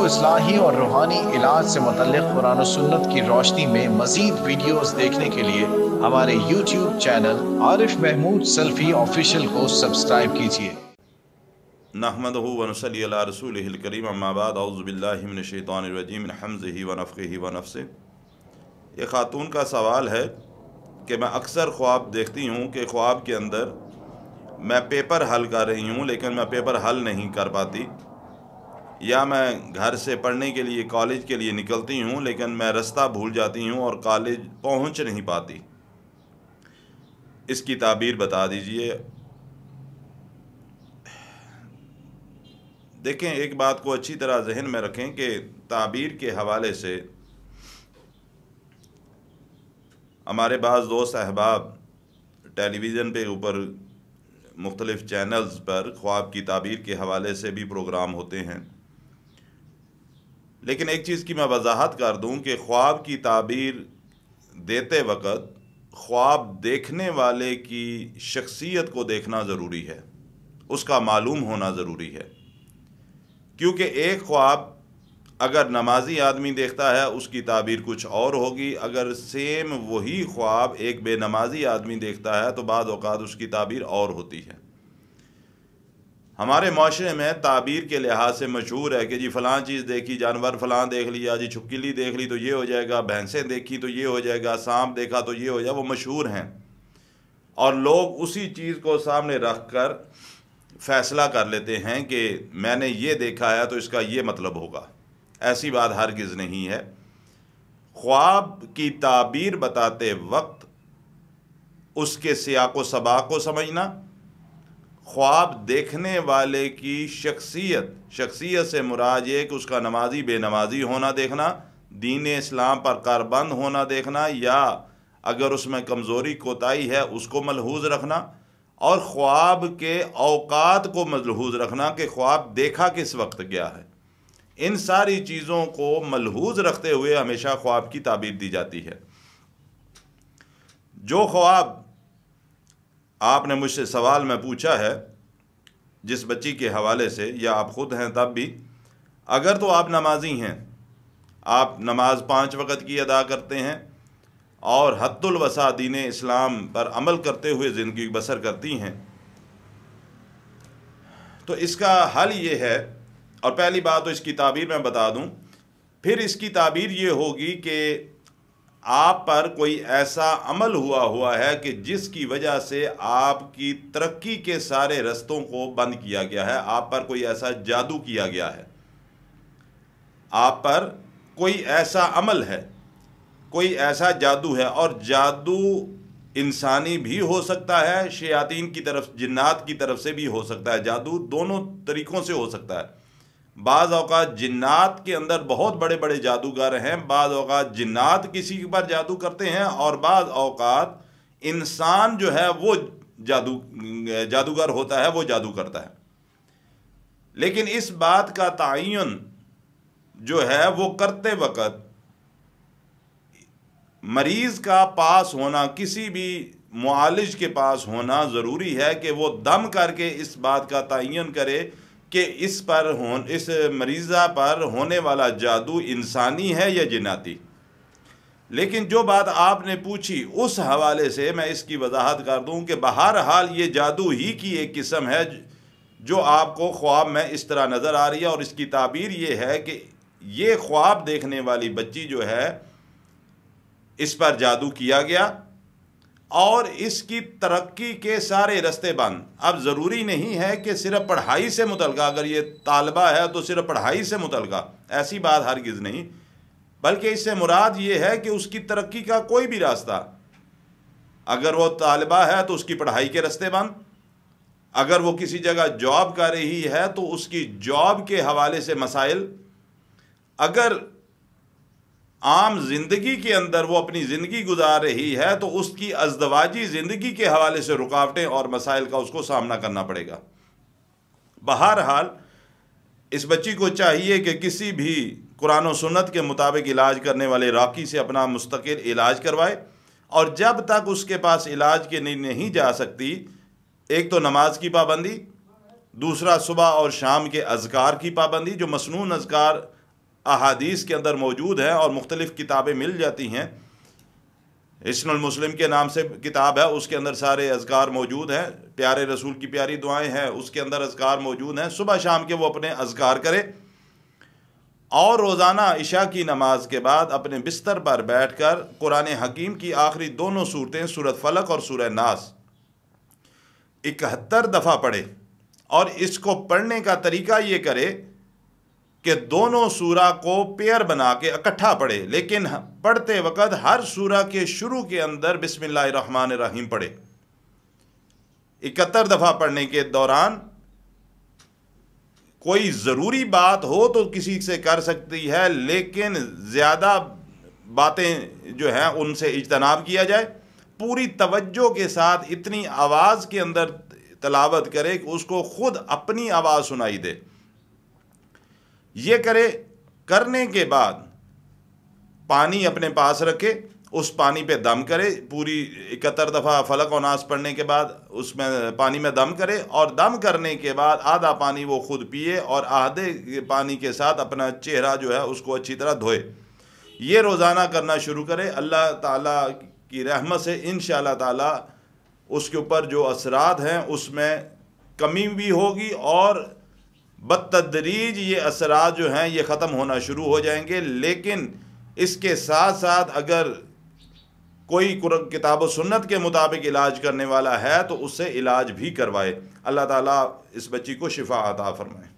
اصلاحی اور روحانی علاج سے متعلق قرآن و سنت کی روشنی میں مزید ویڈیوز دیکھنے کے لیے ہمارے یوٹیوب چینل عارف محمود سلفی آفیشیل کو سبسکرائب کیجیے۔ نحمدہ ونصلی علی رسولہ الکریم، اما بعد، اعوذ باللہ من الشیطان الرجیم، من حمزہ ونفخہ ونفثہ۔ یہ خاتون کا سوال ہے کہ میں اکثر خواب دیکھتی ہوں کہ خواب کے اندر میں پیپر حل کر رہی ہوں لیکن میں پیپر حل نہیں کر پاتی، یا میں گھر سے پڑھنے کے لیے کالج کے لیے نکلتی ہوں لیکن میں رستہ بھول جاتی ہوں اور کالج پہنچ نہیں پاتی۔ اس کی تعبیر بتا دیجئے۔ دیکھیں، ایک بات کو اچھی طرح ذہن میں رکھیں کہ تعبیر کے حوالے سے ہمارے بعض دوست احباب ٹیلی ویژن پہ اوپر مختلف چینلز پر خواب کی تعبیر کے حوالے سے بھی پروگرام ہوتے ہیں، لیکن ایک چیز کی میں وضاحت کر دوں کہ خواب کی تعبیر دیتے وقت خواب دیکھنے والے کی شخصیت کو دیکھنا ضروری ہے، اس کا معلوم ہونا ضروری ہے، کیونکہ ایک خواب اگر نمازی آدمی دیکھتا ہے اس کی تعبیر کچھ اور ہوگی، اگر سیم وہی خواب ایک بے نمازی آدمی دیکھتا ہے تو بعض اوقات اس کی تعبیر اور ہوتی ہے۔ ہمارے معاشرے میں تعبیر کے لحاظ سے مشہور ہے کہ جی فلاں چیز دیکھی، جانور فلاں دیکھ لیا، جی چھپکلی دیکھ لی تو یہ ہو جائے گا، بھینسیں دیکھی تو یہ ہو جائے گا، سانپ دیکھا تو یہ ہو جائے گا، وہ مشہور ہیں، اور لوگ اسی چیز کو سامنے رکھ کر فیصلہ کر لیتے ہیں کہ میں نے یہ دیکھا ہے تو اس کا یہ مطلب ہوگا۔ ایسی بات ہرگز نہیں ہے۔ خواب کی تعبیر بتاتے وقت اس کے سیاق و سباق کو سمجھنا، خواب دیکھنے والے کی شخصیت سے مراد یہ کہ اس کا نمازی بے نمازی ہونا دیکھنا، دین اسلام پر کاربند ہونا دیکھنا، یا اگر اس میں کمزوری کوتاہی ہے اس کو ملحوظ رکھنا، اور خواب کے اوقات کو ملحوظ رکھنا کہ خواب دیکھا کس وقت گیا ہے۔ ان ساری چیزوں کو ملحوظ رکھتے ہوئے ہمیشہ خواب کی تعبیر دی جاتی ہے۔ جو خواب آپ نے مجھ سے سوال میں پوچھا ہے جس بچی کے حوالے سے، یا آپ خود ہیں تب بھی، اگر تو آپ نمازی ہیں، آپ نماز 5 وقت کی ادا کرتے ہیں اور حد الوسع دین اسلام پر عمل کرتے ہوئے زندگی بسر کرتی ہیں، تو اس کا حل یہ ہے، اور پہلی بات تو اس کی تعبیر میں بتا دوں، پھر اس کی تعبیر یہ ہوگی کہ آپ پر کوئی ایسا عمل ہوا ہے کہ جس کی وجہ سے آپ کی ترقی کے سارے رستوں کو بند کیا گیا ہے، آپ پر کوئی ایسا جادو کیا گیا ہے، آپ پر کوئی ایسا عمل ہے، کوئی ایسا جادو ہے، اور جادو انسانی بھی ہو سکتا ہے، شیاطین کی طرف، جنات کی طرف سے بھی ہو سکتا ہے۔ جادو دونوں طریقوں سے ہو سکتا ہے۔ بعض اوقات جنات کے اندر بہت بڑے بڑے جادوگر ہیں، بعض اوقات جنات کسی پر جادو کرتے ہیں، اور بعض اوقات انسان جو ہے وہ جادوگر ہوتا ہے، وہ جادو کرتا ہے۔ لیکن اس بات کا تعین جو ہے وہ کرتے وقت مریض کا پاس ہونا، کسی بھی معالج کے پاس ہونا ضروری ہے کہ وہ دم کر کے اس بات کا تعین کرے کہ اس مریضہ پر ہونے والا جادو انسانی ہے یا جناتی۔ لیکن جو بات آپ نے پوچھی اس حوالے سے میں اس کی وضاحت کر دوں کہ بہرحال یہ جادو ہی کی ایک قسم ہے جو آپ کو خواب میں اس طرح نظر آ رہی ہے، اور اس کی تعبیر یہ ہے کہ یہ خواب دیکھنے والی بچی جو ہے اس پر جادو کیا گیا اور اس کی ترقی کے سارے رستے بند۔ اب ضروری نہیں ہے کہ صرف پڑھائی سے متعلقہ، اگر یہ طالبہ ہے تو صرف پڑھائی سے متعلقہ، ایسی بات ہرگز نہیں، بلکہ اس سے مراد یہ ہے کہ اس کی ترقی کا کوئی بھی راستہ، اگر وہ طالبہ ہے تو اس کی پڑھائی کے رستے بند، اگر وہ کسی جگہ جاب کر رہی ہے تو اس کی جاب کے حوالے سے مسائل، اگر عام زندگی کے اندر وہ اپنی زندگی گزار رہی ہے تو اس کی ازدواجی زندگی کے حوالے سے رکاوٹیں اور مسائل کا اس کو سامنا کرنا پڑے گا۔ بہرحال اس بچی کو چاہیے کہ کسی بھی قرآن و سنت کے مطابق علاج کرنے والے راقی سے اپنا مستقل علاج کروائے، اور جب تک اس کے پاس علاج کے نہیں جا سکتی، ایک تو نماز کی پابندی، دوسرا صبح اور شام کے اذکار کی پابندی، جو مسنون اذکار احادیث کے اندر موجود ہیں اور مختلف کتابیں مل جاتی ہیں. حصن المسلم کے نام سے کتاب ہے، اس کے اندر سارے اذکار موجود ہیں، پیارے رسول کی پیاری دعائیں ہیں، اس کے اندر اذکار موجود ہیں. صبح شام کے وہ اپنے اذکار کرے اور روزانہ عشاء کی نماز کے بعد اپنے بستر پر بیٹھ کر قرآن حکیم کی آخری دونوں صورتیں سورۃ فلق اور سورہ ناس 71 دفعہ پڑھے. اور اس کو پڑھنے کا طریقہ یہ کرے کہ دونوں سورہ کو پیئر بنا کے اکٹھا پڑھے، لیکن پڑھتے وقت ہر سورہ کے شروع کے اندر بسم اللہ الرحمن الرحیم پڑھے. 71 دفعہ پڑھنے کے دوران کوئی ضروری بات ہو تو کسی سے کر سکتی ہے، لیکن زیادہ باتیں جو ہیں ان سے اجتناب کیا جائے. پوری توجہ کے ساتھ اتنی آواز کے اندر تلاوت کرے کہ اس کو خود اپنی آواز سنائی دے. یہ کرنے کے بعد پانی اپنے پاس رکھے، اس پانی پہ دم کرے. پوری 71 دفعہ فلق و ناس پڑھنے کے بعد اس میں پانی میں دم کرے، اور دم کرنے کے بعد آدھا پانی وہ خود پیے اور آدھے پانی کے ساتھ اپنا چہرہ جو ہے اس کو اچھی طرح دھوئے. یہ روزانہ کرنا شروع کرے. اللہ تعالیٰ کی رحمت سے انشاءاللہ تعالیٰ اس کے اوپر جو اثرات ہیں اس میں کمی بھی ہوگی، اور بالتدریج یہ اثرات جو ہیں یہ ختم ہونا شروع ہو جائیں گے. لیکن اس کے ساتھ ساتھ اگر کوئی کتاب و سنت کے مطابق علاج کرنے والا ہے تو اس سے علاج بھی کروائے. اللہ تعالیٰ اس بچی کو شفا عطا فرمائے.